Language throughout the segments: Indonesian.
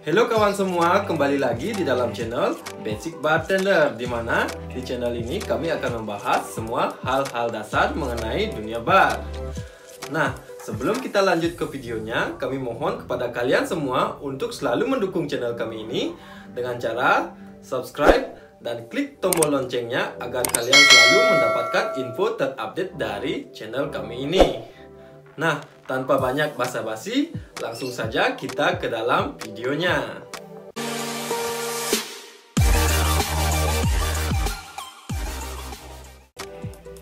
Halo kawan semua, kembali lagi di dalam channel Basic Bartender, di mana di channel ini kami akan membahas semua hal-hal dasar mengenai dunia bar. Nah, sebelum kita lanjut ke videonya, kami mohon kepada kalian semua untuk selalu mendukung channel kami ini dengan cara subscribe dan klik tombol loncengnya agar kalian selalu mendapatkan info terupdate dari channel kami ini. Nah, tanpa banyak basa-basi, langsung saja kita ke dalam videonya.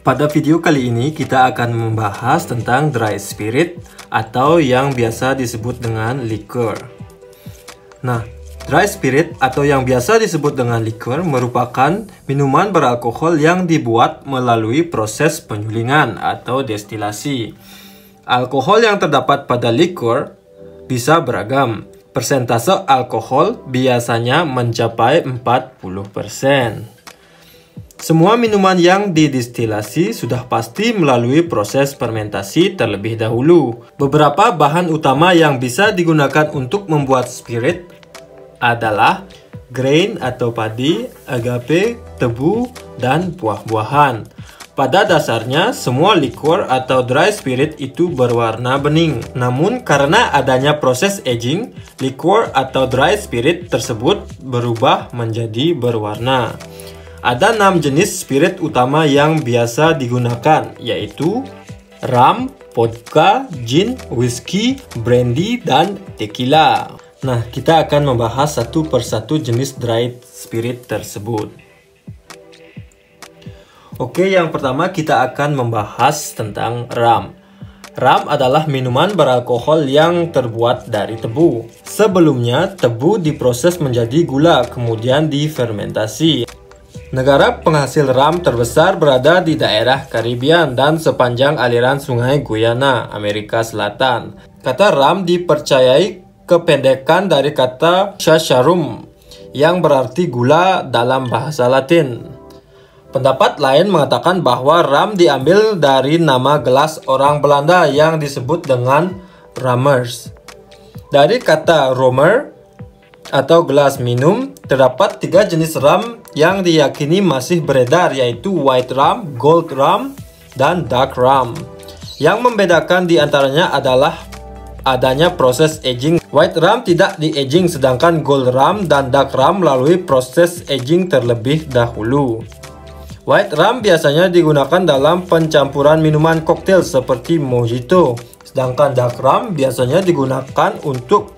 Pada video kali ini kita akan membahas tentang dry spirit atau yang biasa disebut dengan liquor. Nah, dry spirit atau yang biasa disebut dengan liquor merupakan minuman beralkohol yang dibuat melalui proses penyulingan atau destilasi. Alkohol yang terdapat pada liquor bisa beragam. Persentase alkohol biasanya mencapai 40%. Semua minuman yang didestilasi sudah pasti melalui proses fermentasi terlebih dahulu. Beberapa bahan utama yang bisa digunakan untuk membuat spirit adalah grain atau padi, agave, tebu, dan buah-buahan. Pada dasarnya, semua liquor atau dry spirit itu berwarna bening. Namun, karena adanya proses aging, liquor atau dry spirit tersebut berubah menjadi berwarna. Ada 6 jenis spirit utama yang biasa digunakan, yaitu rum, vodka, gin, whiskey, brandy, dan tequila. Nah, kita akan membahas satu persatu jenis dry spirit tersebut. Oke, yang pertama kita akan membahas tentang rum. Rum adalah minuman beralkohol yang terbuat dari tebu. Sebelumnya, tebu diproses menjadi gula, kemudian difermentasi. Negara penghasil rum terbesar berada di daerah Karibian dan sepanjang aliran sungai Guyana, Amerika Selatan. Kata rum dipercayai kependekan dari kata sassarum, yang berarti gula dalam bahasa Latin. Pendapat lain mengatakan bahwa rum diambil dari nama gelas orang Belanda yang disebut dengan rammers. Dari kata romer atau gelas minum, terdapat 3 jenis rum yang diyakini masih beredar, yaitu white rum, gold rum, dan dark rum. Yang membedakan di antaranya adalah adanya proses aging. White rum tidak di-aging, sedangkan gold rum dan dark rum melalui proses aging terlebih dahulu. White rum biasanya digunakan dalam pencampuran minuman koktail seperti mojito, sedangkan dark rum biasanya digunakan untuk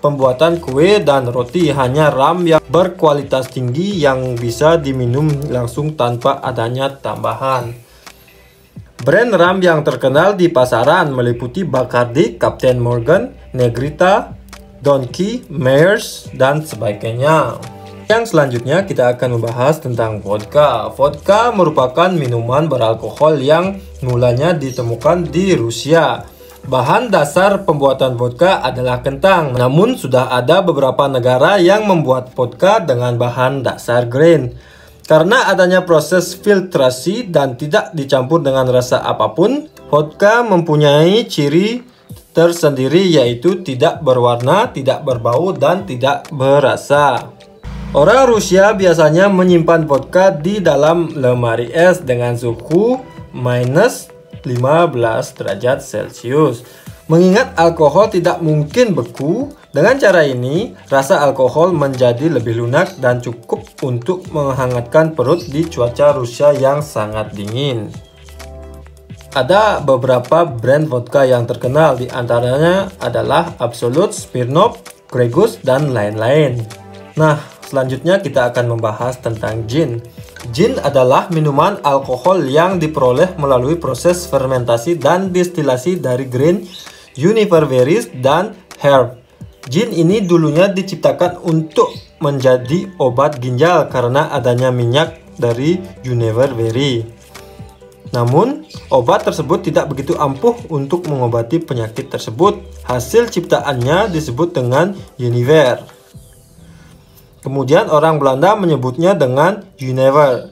pembuatan kue dan roti. Hanya rum yang berkualitas tinggi yang bisa diminum langsung tanpa adanya tambahan. Brand rum yang terkenal di pasaran meliputi Bacardi, Captain Morgan, Negrita, Donkey, Myers, dan sebagainya. Yang selanjutnya kita akan membahas tentang vodka. Vodka merupakan minuman beralkohol yang mulanya ditemukan di Rusia. Bahan dasar pembuatan vodka adalah kentang. Namun sudah ada beberapa negara yang membuat vodka dengan bahan dasar grain. Karena adanya proses filtrasi dan tidak dicampur dengan rasa apapun, vodka mempunyai ciri tersendiri, yaitu tidak berwarna, tidak berbau, dan tidak berasa. Orang Rusia biasanya menyimpan vodka di dalam lemari es dengan suhu minus 15 derajat Celcius. Mengingat alkohol tidak mungkin beku, dengan cara ini rasa alkohol menjadi lebih lunak dan cukup untuk menghangatkan perut di cuaca Rusia yang sangat dingin. Ada beberapa brand vodka yang terkenal, di antaranya adalah Absolut, Smirnoff, Gregus, dan lain-lain. Nah, selanjutnya kita akan membahas tentang gin. Gin adalah minuman alkohol yang diperoleh melalui proses fermentasi dan destilasi dari grain juniper berries dan herb. Gin ini dulunya diciptakan untuk menjadi obat ginjal karena adanya minyak dari juniper berry. Namun, obat tersebut tidak begitu ampuh untuk mengobati penyakit tersebut. Hasil ciptaannya disebut dengan jenever. Kemudian orang Belanda menyebutnya dengan jenever,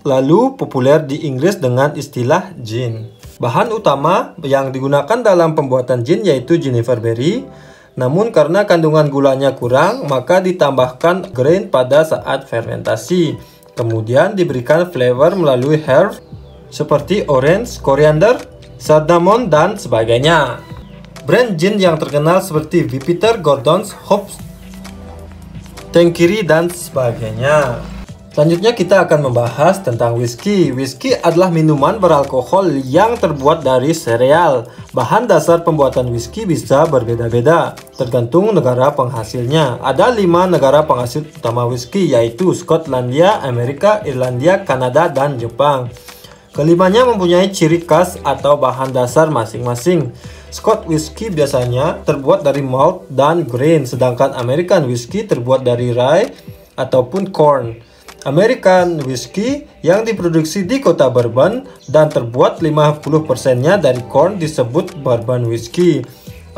lalu populer di Inggris dengan istilah gin. Bahan utama yang digunakan dalam pembuatan gin yaitu juniper berry, Namun karena kandungan gulanya kurang, maka ditambahkan grain pada saat fermentasi. Kemudian diberikan flavor melalui herb seperti orange, coriander, cinnamon, dan sebagainya. Brand gin yang terkenal seperti Jupiter, Gordon's, Hobbs, Tanqueray, dan sebagainya. Selanjutnya kita akan membahas tentang whisky. Whisky adalah minuman beralkohol yang terbuat dari sereal. Bahan dasar pembuatan whisky bisa berbeda-beda, tergantung negara penghasilnya. Ada 5 negara penghasil utama whisky, yaitu Skotlandia, Amerika, Irlandia, Kanada, dan Jepang. Kelimanya mempunyai ciri khas atau bahan dasar masing-masing. Scotch whisky biasanya terbuat dari malt dan grain, sedangkan American whisky terbuat dari rye ataupun corn. American whisky yang diproduksi di kota Bourbon dan terbuat 50%-nya dari corn disebut bourbon whisky.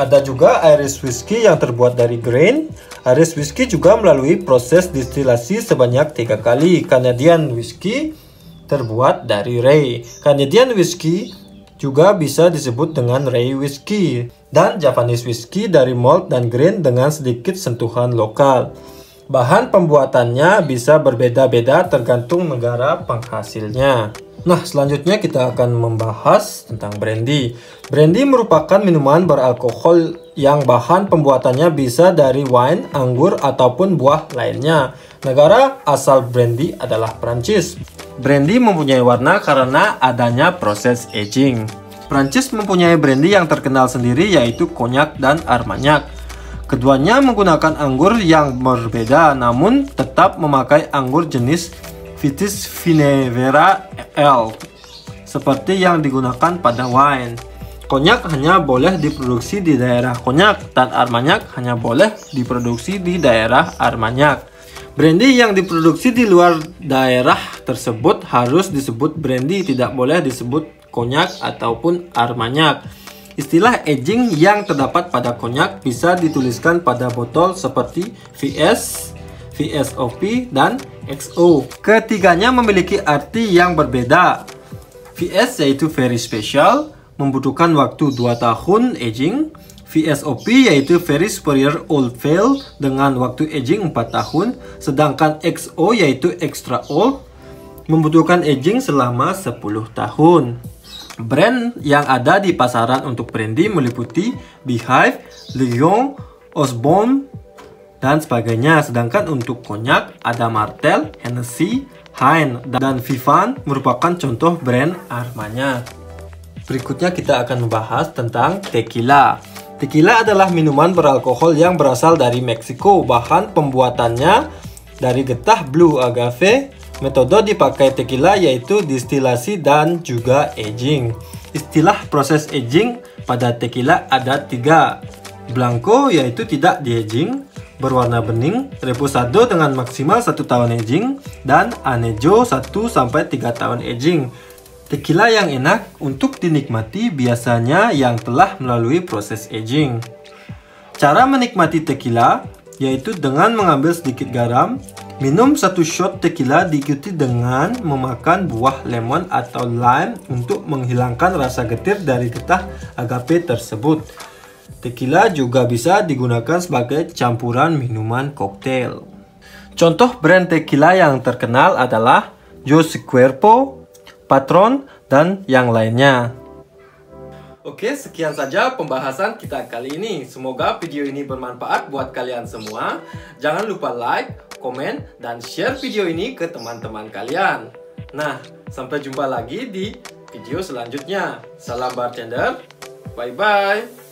Ada juga Irish whisky yang terbuat dari grain. Irish whisky juga melalui proses distilasi sebanyak 3 kali. Canadian whisky terbuat dari rye. Canadian whisky juga bisa disebut dengan rye whisky. Dan Japanese whisky dari malt dan grain dengan sedikit sentuhan lokal. Bahan pembuatannya bisa berbeda-beda tergantung negara penghasilnya. Nah, selanjutnya kita akan membahas tentang brandy. Brandy merupakan minuman beralkohol yang bahan pembuatannya bisa dari wine, anggur, ataupun buah lainnya. Negara asal brandy adalah Prancis. Brandy mempunyai warna karena adanya proses aging. Prancis mempunyai brandy yang terkenal sendiri, yaitu Cognac dan Armagnac. Keduanya menggunakan anggur yang berbeda, namun tetap memakai anggur jenis Vitis vinifera L, seperti yang digunakan pada wine. Cognac hanya boleh diproduksi di daerah Cognac, dan Armagnac hanya boleh diproduksi di daerah Armagnac. Brandy yang diproduksi di luar daerah tersebut harus disebut brandy, tidak boleh disebut Cognac ataupun Armagnac. Istilah aging yang terdapat pada konyak bisa dituliskan pada botol seperti VS, VSOP, dan XO. Ketiganya memiliki arti yang berbeda. VS yaitu very special, membutuhkan waktu 2 tahun aging. VSOP yaitu very superior old ale dengan waktu aging 4 tahun. Sedangkan XO yaitu extra old, membutuhkan aging selama 10 tahun. Brand yang ada di pasaran untuk brandy meliputi Beehive, Lyon, Osborne, dan sebagainya. Sedangkan untuk konyak ada Martell, Hennessy, Heinz, dan Vivan merupakan contoh brand Armagnac. Berikutnya kita akan membahas tentang tequila. Tequila adalah minuman beralkohol yang berasal dari Meksiko. Bahan pembuatannya dari getah blue agave. Metode dipakai tequila yaitu distilasi dan juga aging. Istilah proses aging pada tequila ada 3. Blanco yaitu tidak di-aging, berwarna bening, reposado dengan maksimal 1 tahun aging, dan anejo 1-3 tahun aging. Tequila yang enak untuk dinikmati biasanya yang telah melalui proses aging. Cara menikmati tequila yaitu dengan mengambil sedikit garam. Minum 1 shot tequila diikuti dengan memakan buah lemon atau lime untuk menghilangkan rasa getir dari getah agave tersebut. Tequila juga bisa digunakan sebagai campuran minuman koktail. Contoh brand tequila yang terkenal adalah Jose Cuervo, Patron, dan yang lainnya. Oke, sekian saja pembahasan kita kali ini. Semoga video ini bermanfaat buat kalian semua. Jangan lupa like, komen, dan share video ini ke teman-teman kalian. Nah, sampai jumpa lagi di video selanjutnya. Salam bartender, bye-bye.